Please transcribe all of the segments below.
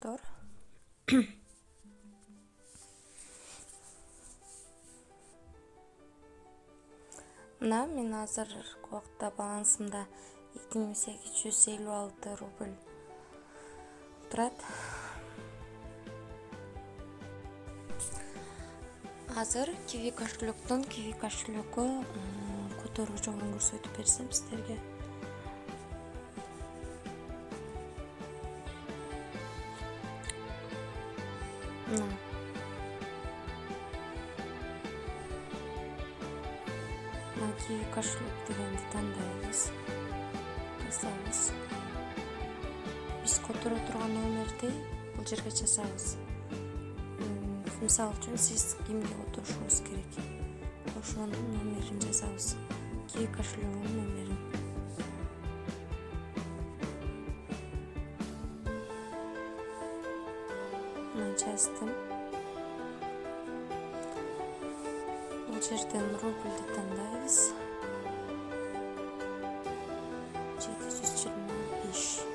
Тор. Мына мен азыркы убакытта балансымда 2856 рубль турат. Азыр Kiwi кошелектон Kiwi кошелекке которуу жолун көрсөтүп берсем сиздерге. Мына Kiwi кошелек дегенди тандайбыз. Жасайбыз. Биз которо турган номерди бул жерге жазабыз. Мисалы үчүн сиз кимге которушуңуз керек? Ошонун номерин жазабыз. Kiwi кошелегинин номерин. Жаздым. Бул жерден рубльди тандайбыз. 725.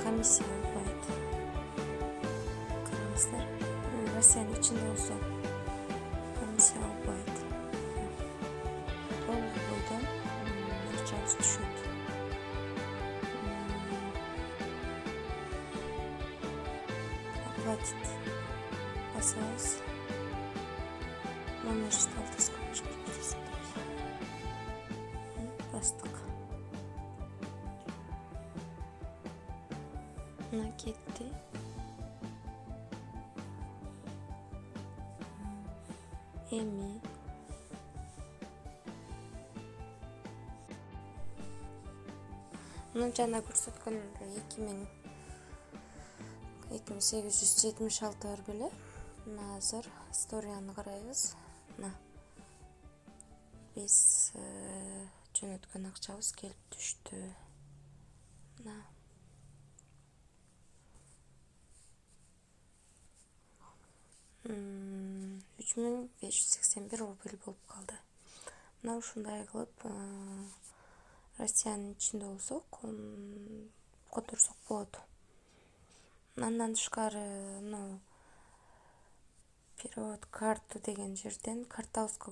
Комиссия албайт. Караңыздар. Россиянын ичинде болсо комиссия албайт. Толугу бойдон акчабыз түшөт. Оплатить. Басабыз. Номер сталтыска башкарып кетесиздер. Бастык. Мына кетти. Эми мына жана көрсөткөн 2876 бар беле. Мына азыр историяны карайбыз. Мына биз жөнөткөн акчабыз келип түштү. Мына 3581 рубль болуп калды. Мына ушундай кылып Россиянын ичинде болсок, которсок болот. Андан тышкары, перевод карту деген жерден картабызга